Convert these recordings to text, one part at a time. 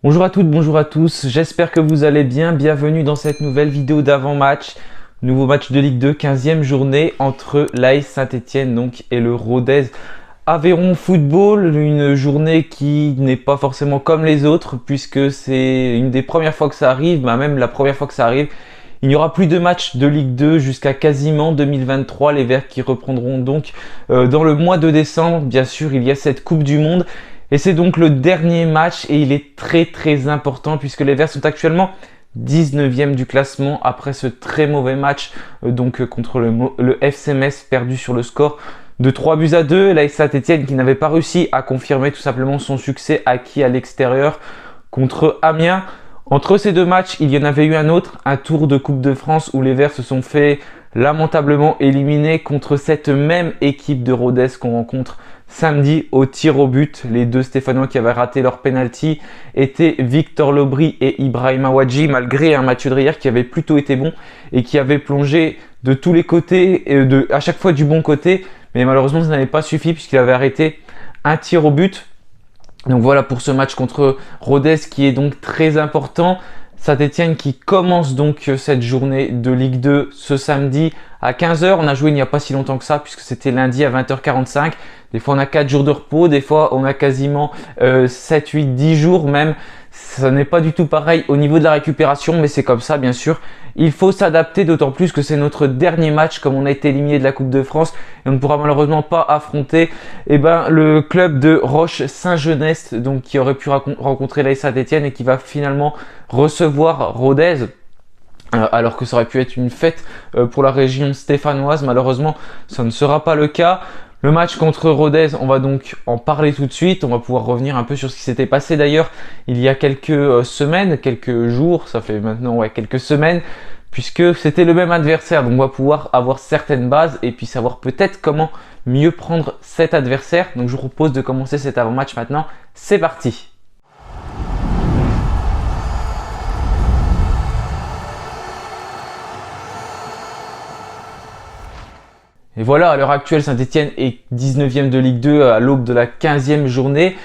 Bonjour à toutes, bonjour à tous, j'espère que vous allez bien. Bienvenue dans cette nouvelle vidéo d'avant-match. Nouveau match de Ligue 2, 15e journée entre l'AS Saint-Etienne et le Rodez Aveyron Football. Une journée qui n'est pas forcément comme les autres puisque c'est une des premières fois que ça arrive, même la première fois que ça arrive. Il n'y aura plus de matchs de Ligue 2 jusqu'à quasiment 2023. Les Verts qui reprendront donc dans le mois de décembre. Bien sûr, il y a cette Coupe du Monde. Et c'est donc le dernier match et il est très important puisque les Verts sont actuellement 19e du classement après ce très mauvais match contre le FC Metz perdu sur le score de 3-2. L'AS Saint-Etienne qui n'avait pas réussi à confirmer tout simplement son succès acquis à l'extérieur contre Amiens. Entre ces deux matchs, il y en avait eu un autre, un tour de Coupe de France où les Verts se sont fait lamentablement éliminer contre cette même équipe de Rodez qu'on rencontre samedi au tir au but. Les deux Stéphanois qui avaient raté leur penalty étaient Victor Lobry et Ibrahima Wadji, malgré un Mathieu Drière qui avait plutôt été bon et qui avait plongé de tous les côtés, à chaque fois du bon côté. Mais malheureusement, ça n'avait pas suffi puisqu'il avait arrêté un tir au but. Donc voilà pour ce match contre Rodez qui est donc très important. Saint-Etienne qui commence donc cette journée de Ligue 2 ce samedi à 15h. On a joué il n'y a pas si longtemps que ça puisque c'était lundi à 20h45. Des fois on a 4 jours de repos, des fois on a quasiment 7, 8, 10 jours même. Ça n'est pas du tout pareil au niveau de la récupération, mais c'est comme ça bien sûr. Il faut s'adapter, d'autant plus que c'est notre dernier match comme on a été éliminé de la Coupe de France et on ne pourra malheureusement pas affronter le club de Roche-Saint-Genest qui aurait pu rencontrer l'AS Saint-Etienne et qui va finalement recevoir Rodez. Alors que ça aurait pu être une fête pour la région stéphanoise. Malheureusement, ça ne sera pas le cas. Le match contre Rodez, on va donc en parler tout de suite. On va pouvoir revenir un peu sur ce qui s'était passé d'ailleurs il y a quelques semaines, quelques jours, ça fait maintenant quelques semaines, puisque c'était le même adversaire. Donc on va pouvoir avoir certaines bases et puis savoir peut-être comment mieux prendre cet adversaire. Donc je vous propose de commencer cet avant-match maintenant. C'est parti! Et voilà, à l'heure actuelle, Saint-Etienne est 19e de Ligue 2 à l'aube de la 15e journée.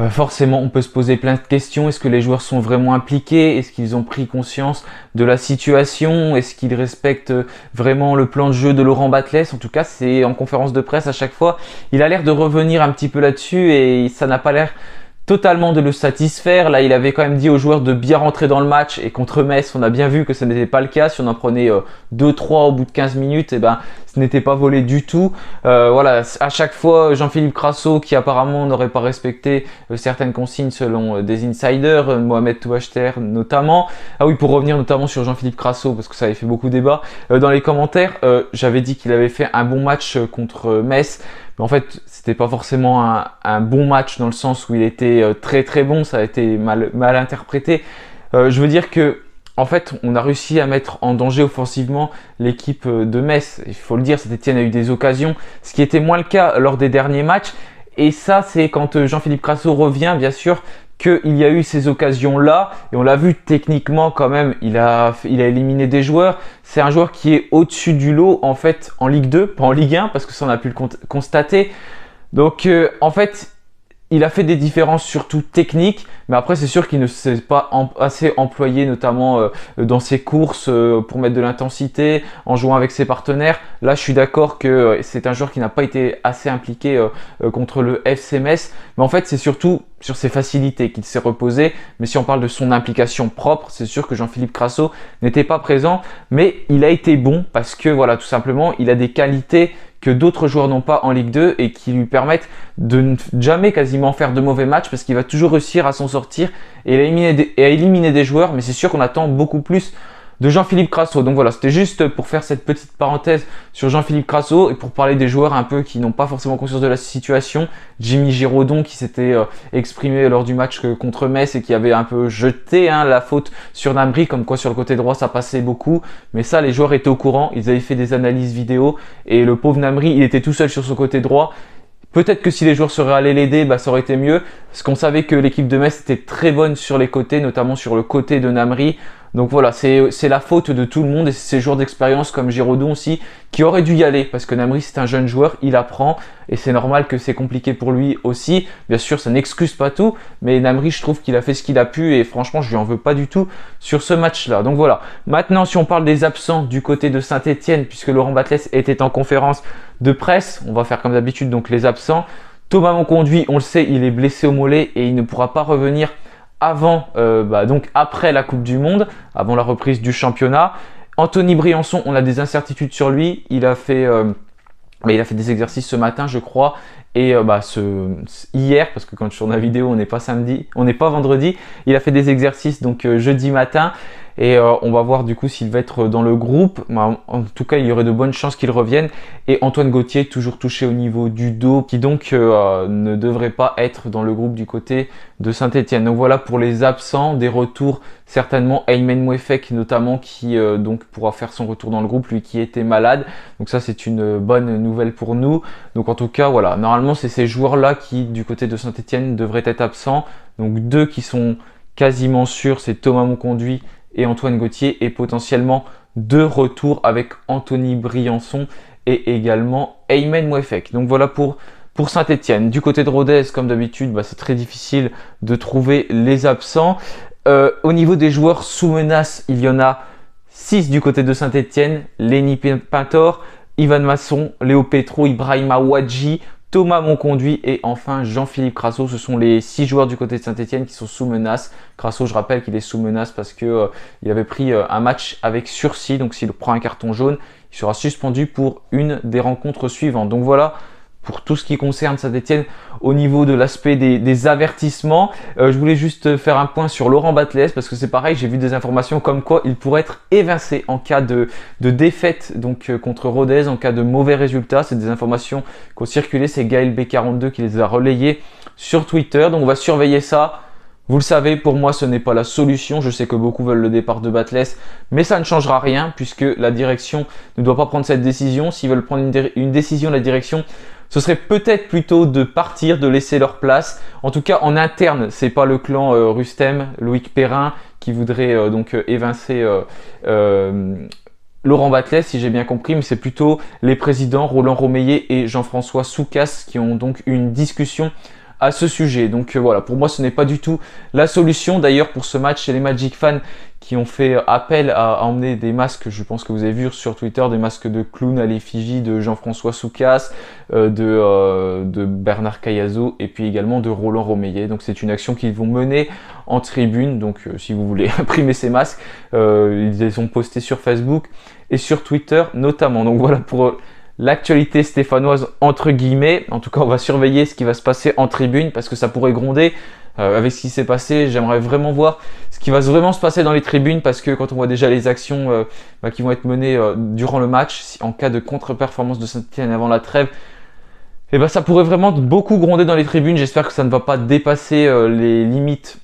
Forcément, on peut se poser plein de questions. Est-ce que les joueurs sont vraiment impliqués? Est-ce qu'ils ont pris conscience de la situation? Est-ce qu'ils respectent vraiment le plan de jeu de Laurent Batles? En tout cas, c'est en conférence de presse à chaque fois. Il a l'air de revenir un petit peu là-dessus et ça n'a pas l'air totalement de le satisfaire. Là, il avait quand même dit aux joueurs de bien rentrer dans le match et contre Metz, on a bien vu que ce n'était pas le cas. Si on en prenait 2-3 au bout de 15 minutes, ce n'était pas volé du tout. Voilà, à chaque fois, Jean-Philippe Crasso, qui apparemment n'aurait pas respecté certaines consignes selon des insiders, Mohamed Touachter notamment. Ah oui, pour revenir notamment sur Jean-Philippe Crasso, parce que ça avait fait beaucoup débat dans les commentaires, j'avais dit qu'il avait fait un bon match contre Metz. Mais en fait, c'était pas forcément un bon match dans le sens où il était très bon, ça a été mal interprété. Je veux dire que en fait, on a réussi à mettre en danger offensivement l'équipe de Metz. Il faut le dire, Saint-Etienne a eu des occasions, ce qui était moins le cas lors des derniers matchs. Et ça, c'est quand Jean-Philippe Crasso revient, bien sûr, qu'il y a eu ces occasions-là. Et on l'a vu techniquement quand même, il a éliminé des joueurs. C'est un joueur qui est au-dessus du lot en fait en Ligue 2, pas en Ligue 1, parce que ça on a pu le constater. Donc en fait, il a fait des différences surtout techniques, mais après c'est sûr qu'il ne s'est pas assez employé notamment dans ses courses pour mettre de l'intensité, en jouant avec ses partenaires. Là je suis d'accord que c'est un joueur qui n'a pas été assez impliqué contre le FC Metz, mais en fait c'est surtout sur ses facilités qu'il s'est reposé. Mais si on parle de son implication propre, c'est sûr que Jean-Philippe Crasso n'était pas présent, mais il a été bon parce que voilà, tout simplement, il a des qualités que d'autres joueurs n'ont pas en Ligue 2 et qui lui permettent de ne jamais quasiment faire de mauvais matchs parce qu'il va toujours réussir à s'en sortir et à éliminer des joueurs. Mais c'est sûr qu'on attend beaucoup plus de Jean-Philippe Crasso. Donc voilà, c'était juste pour faire cette petite parenthèse sur Jean-Philippe Crasso et pour parler des joueurs un peu qui n'ont pas forcément conscience de la situation. Jimmy Giraudon qui s'était exprimé lors du match contre Metz et qui avait un peu jeté la faute sur Namri, comme quoi sur le côté droit ça passait beaucoup. Mais ça, les joueurs étaient au courant, ils avaient fait des analyses vidéo et le pauvre Namri, il était tout seul sur son côté droit. Peut-être que si les joueurs seraient allés l'aider, ça aurait été mieux. Parce qu'on savait que l'équipe de Metz était très bonne sur les côtés, notamment sur le côté de Namri. Donc voilà, c'est la faute de tout le monde et c'est ces joueurs d'expérience comme Giraudon aussi qui auraient dû y aller parce que Namri c'est un jeune joueur, il apprend et c'est normal que c'est compliqué pour lui aussi. Bien sûr, ça n'excuse pas tout, mais Namri, je trouve qu'il a fait ce qu'il a pu et franchement, je lui en veux pas du tout sur ce match-là. Donc voilà, maintenant si on parle des absents du côté de Saint-Etienne, puisque Laurent Batles était en conférence de presse, on va faire comme d'habitude donc les absents. Thomas Monconduit, on le sait, il est blessé au mollet et il ne pourra pas revenir avant, donc après la Coupe du Monde, avant la reprise du championnat. Anthony Briançon, on a des incertitudes sur lui. Il a fait des exercices ce matin, je crois, et hier, parce que quand je tourne la vidéo, on n'est pas vendredi. Il a fait des exercices donc jeudi matin. Et on va voir du coup s'il va être dans le groupe. En tout cas, il y aurait de bonnes chances qu'il revienne. Et Antoine Gauthier, toujours touché au niveau du dos, qui donc ne devrait pas être dans le groupe du côté de Saint-Etienne. Donc voilà pour les absents, des retours certainement. Aymen Mouefek notamment qui donc pourra faire son retour dans le groupe, lui qui était malade. Donc ça c'est une bonne nouvelle pour nous. Donc en tout cas voilà, normalement c'est ces joueurs-là qui du côté de Saint-Etienne devraient être absents. Donc deux qui sont quasiment sûrs, c'est Thomas Monconduit et Antoine Gauthier, et potentiellement deux retours avec Anthony Briançon et également Aymen Mouefek. Donc voilà pour Saint-Etienne. Du côté de Rodez, comme d'habitude, c'est très difficile de trouver les absents. Au niveau des joueurs sous menace, il y en a 6 du côté de Saint-Etienne. Lenny Pintor, Ivan Masson, Léo Petro, Ibrahima Ouadji, Thomas Monconduit et enfin Jean-Philippe Crasso. Ce sont les 6 joueurs du côté de Saint-Etienne qui sont sous menace. Crasso, je rappelle qu'il est sous menace parce que il avait pris un match avec sursis. Donc s'il prend un carton jaune, il sera suspendu pour une des rencontres suivantes. Donc voilà pour tout ce qui concerne Saint-Etienne au niveau de l'aspect des avertissements. Je voulais juste faire un point sur Laurent Batles parce que c'est pareil, j'ai vu des informations comme quoi il pourrait être évincé en cas de défaite donc contre Rodez, en cas de mauvais résultat. C'est des informations qui ont circulé, c'est Gaël B42 qui les a relayées sur Twitter. Donc on va surveiller ça. Vous le savez, pour moi, ce n'est pas la solution. Je sais que beaucoup veulent le départ de Batles, mais ça ne changera rien puisque la direction ne doit pas prendre cette décision. S'ils veulent prendre une décision, la direction, ce serait peut-être plutôt de partir, de laisser leur place. En tout cas, en interne, c'est pas le clan Rustem, Loïc Perrin qui voudrait donc évincer Laurent Batles, si j'ai bien compris, mais c'est plutôt les présidents Roland Romeillet et Jean-François Soucas qui ont donc eu une discussion à ce sujet. Donc voilà, pour moi ce n'est pas du tout la solution. D'ailleurs pour ce match, c'est les Magic fans qui ont fait appel à emmener des masques, je pense que vous avez vu sur Twitter, des masques de clown à l'effigie de Jean-François Soucas, de Bernard Cayazo et puis également de Roland Romeillet. Donc c'est une action qu'ils vont mener en tribune. Donc si vous voulez imprimer ces masques, ils les ont postés sur Facebook et sur Twitter notamment. Donc voilà pour l'actualité stéphanoise entre guillemets. En tout cas, on va surveiller ce qui va se passer en tribune parce que ça pourrait gronder. Avec ce qui s'est passé, j'aimerais vraiment voir ce qui va vraiment se passer dans les tribunes parce que quand on voit déjà les actions qui vont être menées durant le match, en cas de contre-performance de Saint-Etienne avant la trêve, ça pourrait vraiment beaucoup gronder dans les tribunes. J'espère que ça ne va pas dépasser les limites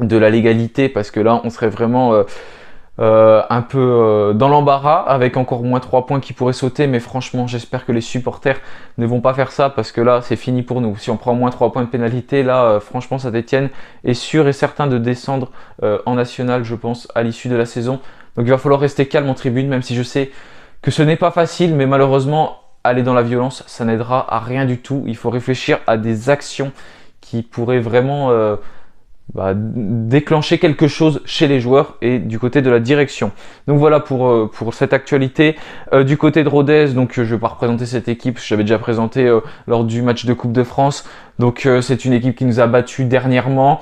de la légalité parce que là, on serait vraiment un peu dans l'embarras avec encore moins 3 points qui pourraient sauter, mais franchement j'espère que les supporters ne vont pas faire ça parce que là c'est fini pour nous. Si on prend moins 3 points de pénalité, là franchement Saint-Etienne est sûr et certain de descendre en national, je pense, à l'issue de la saison. Donc il va falloir rester calme en tribune, même si je sais que ce n'est pas facile, mais malheureusement aller dans la violence ça n'aidera à rien du tout. Il faut réfléchir à des actions qui pourraient vraiment déclencher quelque chose chez les joueurs et du côté de la direction. Donc voilà pour cette actualité. Du côté de Rodez, donc je vais pas représenter cette équipe, j'avais déjà présenté lors du match de Coupe de France. Donc c'est une équipe qui nous a battus dernièrement.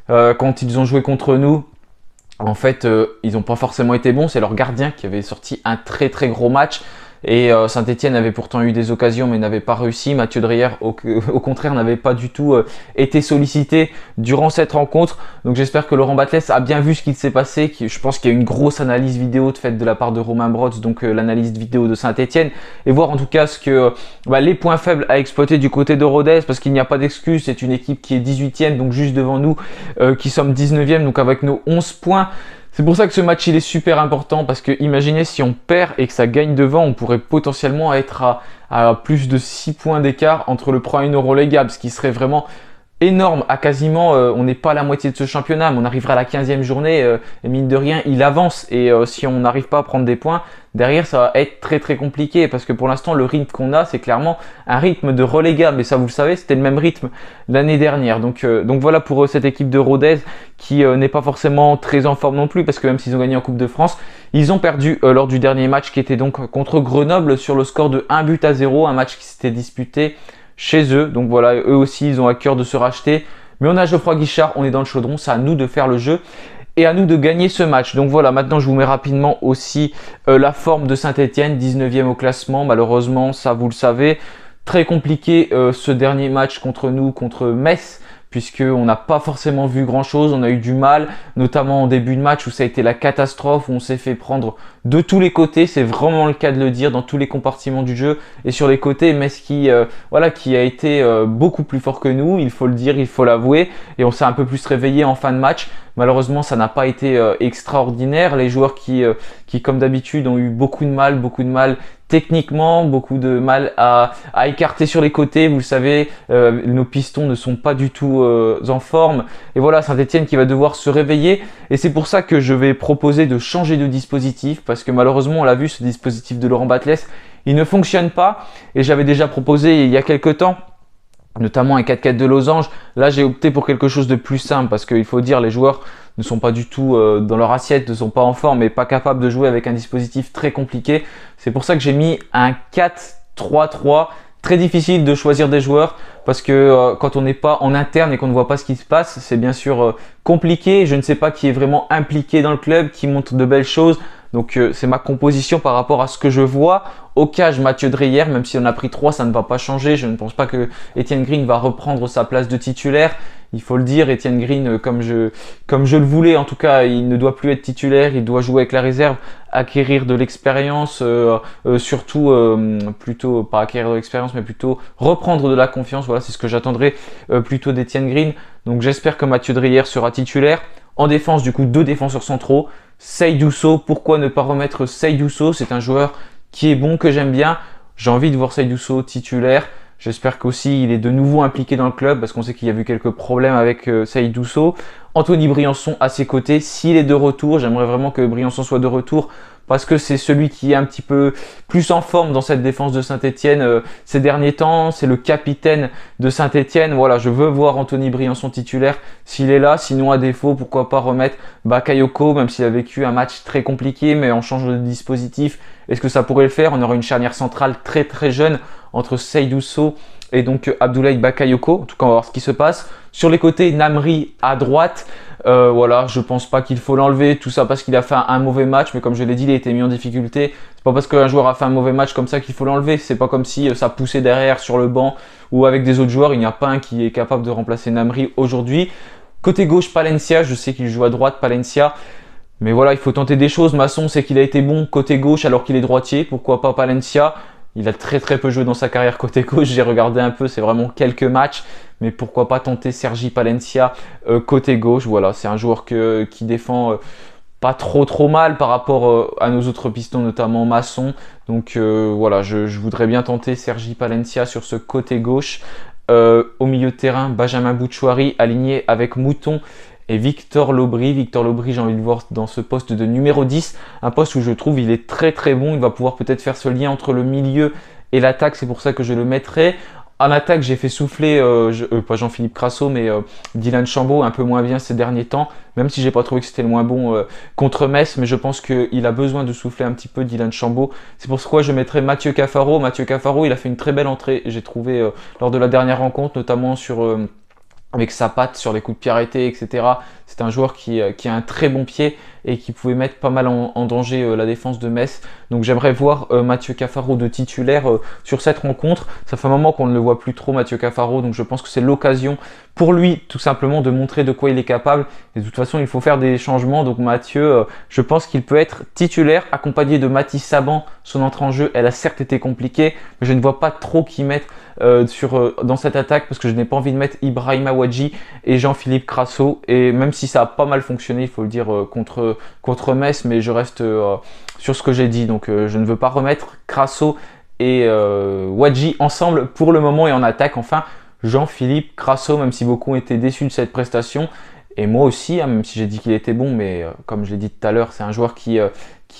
Quand ils ont joué contre nous, en fait ils n'ont pas forcément été bons, c'est leur gardien qui avait sorti un très très gros match. Et Saint-Etienne avait pourtant eu des occasions mais n'avait pas réussi. Mathieu Dreyer au contraire n'avait pas du tout été sollicité durant cette rencontre. Donc j'espère que Laurent Batles a bien vu ce qui s'est passé. Je pense qu'il y a une grosse analyse vidéo faite de la part de Romain Brods, donc l'analyse vidéo de Saint-Etienne, et voir en tout cas ce que les points faibles à exploiter du côté de Rodez, parce qu'il n'y a pas d'excuse. C'est une équipe qui est 18e, donc juste devant nous, qui sommes 19e, donc avec nos 11 points. C'est pour ça que ce match il est super important parce que imaginez si on perd et que ça gagne devant, on pourrait potentiellement être à plus de 6 points d'écart entre le premier et non relégable, ce qui serait vraiment énorme à quasiment, on n'est pas à la moitié de ce championnat, mais on arrivera à la 15e journée, et mine de rien, il avance. Et si on n'arrive pas à prendre des points, derrière, ça va être très très compliqué. Parce que pour l'instant, le rythme qu'on a, c'est clairement un rythme de relégable. Mais ça, vous le savez, c'était le même rythme l'année dernière. Donc voilà pour cette équipe de Rodez qui n'est pas forcément très en forme non plus. Parce que même s'ils ont gagné en Coupe de France, ils ont perdu lors du dernier match qui était donc contre Grenoble sur le score de 1-0. Un match qui s'était disputé chez eux. Donc voilà, eux aussi, ils ont à cœur de se racheter. Mais on a Geoffroy Guichard, on est dans le chaudron, c'est à nous de faire le jeu et à nous de gagner ce match. Donc voilà, maintenant je vous mets rapidement aussi la forme de Saint-Etienne, 19e au classement. Malheureusement, ça vous le savez, très compliqué ce dernier match contre nous, contre Metz, puisqu'on n'a pas forcément vu grand chose, on a eu du mal, notamment en début de match où ça a été la catastrophe, où on s'est fait prendre de tous les côtés, c'est vraiment le cas de le dire, dans tous les compartiments du jeu, et sur les côtés, Metz qui a été beaucoup plus fort que nous, il faut le dire, il faut l'avouer, et on s'est un peu plus réveillé en fin de match. Malheureusement, ça n'a pas été extraordinaire, les joueurs qui comme d'habitude ont eu beaucoup de mal techniquement, beaucoup de mal à écarter sur les côtés. Vous le savez, nos pistons ne sont pas du tout en forme. Et voilà, Saint-Etienne qui va devoir se réveiller. Et c'est pour ça que je vais proposer de changer de dispositif. Parce que malheureusement, on l'a vu, ce dispositif de Laurent Batles, il ne fonctionne pas. Et j'avais déjà proposé il y a quelques temps, notamment un 4-4 de losange. Là, j'ai opté pour quelque chose de plus simple parce qu'il faut dire, les joueurs ne sont pas du tout dans leur assiette, ne sont pas en forme et pas capables de jouer avec un dispositif très compliqué. C'est pour ça que j'ai mis un 4-3-3. Très difficile de choisir des joueurs parce que quand on n'est pas en interne et qu'on ne voit pas ce qui se passe, c'est bien sûr compliqué. Je ne sais pas qui est vraiment impliqué dans le club, qui montre de belles choses. Donc c'est ma composition par rapport à ce que je vois. Au cage, Mathieu Dreyer, même si on a pris 3, ça ne va pas changer. Je ne pense pas que Étienne Green va reprendre sa place de titulaire. Il faut le dire, Étienne Green, comme je le voulais, en tout cas, il ne doit plus être titulaire. Il doit jouer avec la réserve, acquérir de l'expérience, plutôt pas acquérir de l'expérience, mais plutôt reprendre de la confiance. Voilà, c'est ce que j'attendrai plutôt d'Étienne Green. Donc j'espère que Mathieu Dreyer sera titulaire. En défense, du coup, 2 défenseurs centraux. Seydouso, pourquoi ne pas remettre Seydouso? C'est un joueur qui est bon, que j'aime bien. J'ai envie de voir Seydouso titulaire. J'espère qu'aussi il est de nouveau impliqué dans le club parce qu'on sait qu'il y a eu quelques problèmes avec Seydouso. Anthony Briançon à ses côtés, s'il est de retour, j'aimerais vraiment que Briançon soit de retour parce que c'est celui qui est un petit peu plus en forme dans cette défense de Saint-Etienne ces derniers temps. C'est le capitaine de Saint-Etienne. Voilà, je veux voir Anthony Briançon titulaire s'il est là. Sinon, à défaut, pourquoi pas remettre Bakayoko, même s'il a vécu un match très compliqué, mais on change de dispositif. Est-ce que ça pourrait le faire? On aura une charnière centrale très très jeune entre Seydouso et donc Abdoulaye Bakayoko. En tout cas, on va voir ce qui se passe. Sur les côtés, Namri à droite. Voilà, je pense pas qu'il faut l'enlever, tout ça parce qu'il a fait un mauvais match, mais comme je l'ai dit, il a été mis en difficulté. C'est pas parce qu'un joueur a fait un mauvais match comme ça qu'il faut l'enlever. C'est pas comme si ça poussait derrière sur le banc ou avec des autres joueurs. Il n'y a pas un qui est capable de remplacer Namri aujourd'hui. Côté gauche, Palencia, je sais qu'il joue à droite, Palencia. Mais voilà, il faut tenter des choses. Masson, c'est qu'il a été bon côté gauche alors qu'il est droitier. Pourquoi pas Palencia? Il a très très peu joué dans sa carrière côté gauche. J'ai regardé un peu, c'est vraiment quelques matchs. Mais pourquoi pas tenter Sergi Palencia côté gauche? Voilà, c'est un joueur qui défend pas trop mal par rapport à nos autres pistons, notamment Masson. Donc voilà, je voudrais bien tenter Sergi Palencia sur ce côté gauche. Au milieu de terrain, Benjamin Bouchouari aligné avec Mouton et Victor Lobry. Victor Lobry, j'ai envie de le voir dans ce poste de numéro 10, un poste où je trouve il est très très bon. Il va pouvoir peut-être faire ce lien entre le milieu et l'attaque, c'est pour ça que je le mettrai. En attaque, j'ai fait souffler, pas Jean-Philippe Crasso, mais Dylan Chambaud, un peu moins bien ces derniers temps, même si j'ai pas trouvé que c'était le moins bon contre Metz, mais je pense qu'il a besoin de souffler un petit peu, Dylan Chambaud. C'est pourquoi je mettrai Mathieu Cafaro. Mathieu Cafaro, il a fait une très belle entrée, j'ai trouvé, lors de la dernière rencontre, notamment avec sa patte sur les coups de pied arrêtés, etc. C'est un joueur qui a un très bon pied et qui pouvait mettre pas mal en danger la défense de Metz. Donc j'aimerais voir Mathieu Cafaro de titulaire sur cette rencontre. Ça fait un moment qu'on ne le voit plus trop, Mathieu Cafaro, donc je pense que c'est l'occasion pour lui tout simplement de montrer de quoi il est capable. Et de toute façon, il faut faire des changements. Donc Mathieu, je pense qu'il peut être titulaire, accompagné de Mathis Saban. Son entrée en jeu, elle a certes été compliquée, mais je ne vois pas trop qui mettre dans cette attaque parce que je n'ai pas envie de mettre Ibrahima Wadji et Jean-Philippe Crasso. Et même si ça a pas mal fonctionné, il faut le dire, contre Metz, mais je reste sur ce que j'ai dit. Donc je ne veux pas remettre Crasso et Wadji ensemble pour le moment. Et en attaque, enfin, Jean-Philippe Crasso, même si beaucoup ont été déçus de cette prestation. Et moi aussi, hein, même si j'ai dit qu'il était bon, mais comme je l'ai dit tout à l'heure, c'est un joueur qui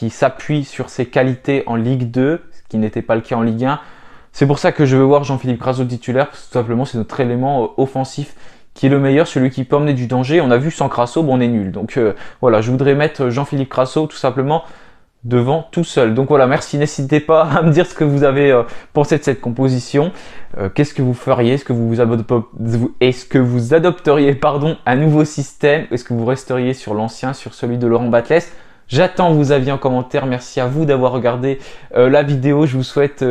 s'appuie sur ses qualités en Ligue 2, ce qui n'était pas le cas en Ligue 1. C'est pour ça que je veux voir Jean-Philippe Crasso titulaire, parce que tout simplement c'est notre élément offensif qui est le meilleur, celui qui peut emmener du danger. On a vu sans Crasso, bon, on est nul. Donc voilà, je voudrais mettre Jean-Philippe Crasso tout simplement devant tout seul. Donc voilà, merci. N'hésitez pas à me dire ce que vous avez pensé de cette composition. Qu'est-ce que vous feriez? Est-ce que vous adopteriez un nouveau système? Est-ce que vous resteriez sur l'ancien, sur celui de Laurent Batles? J'attends vos avis en commentaire. Merci à vous d'avoir regardé la vidéo. Je vous souhaite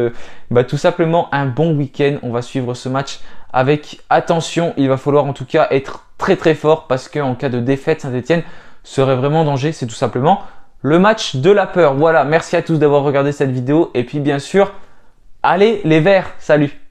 tout simplement un bon week-end. On va suivre ce match avec attention. Il va falloir en tout cas être très très fort parce qu'en cas de défaite, Saint-Etienne serait vraiment en danger. C'est tout simplement le match de la peur. Voilà, merci à tous d'avoir regardé cette vidéo. Et puis bien sûr, allez les Verts, salut!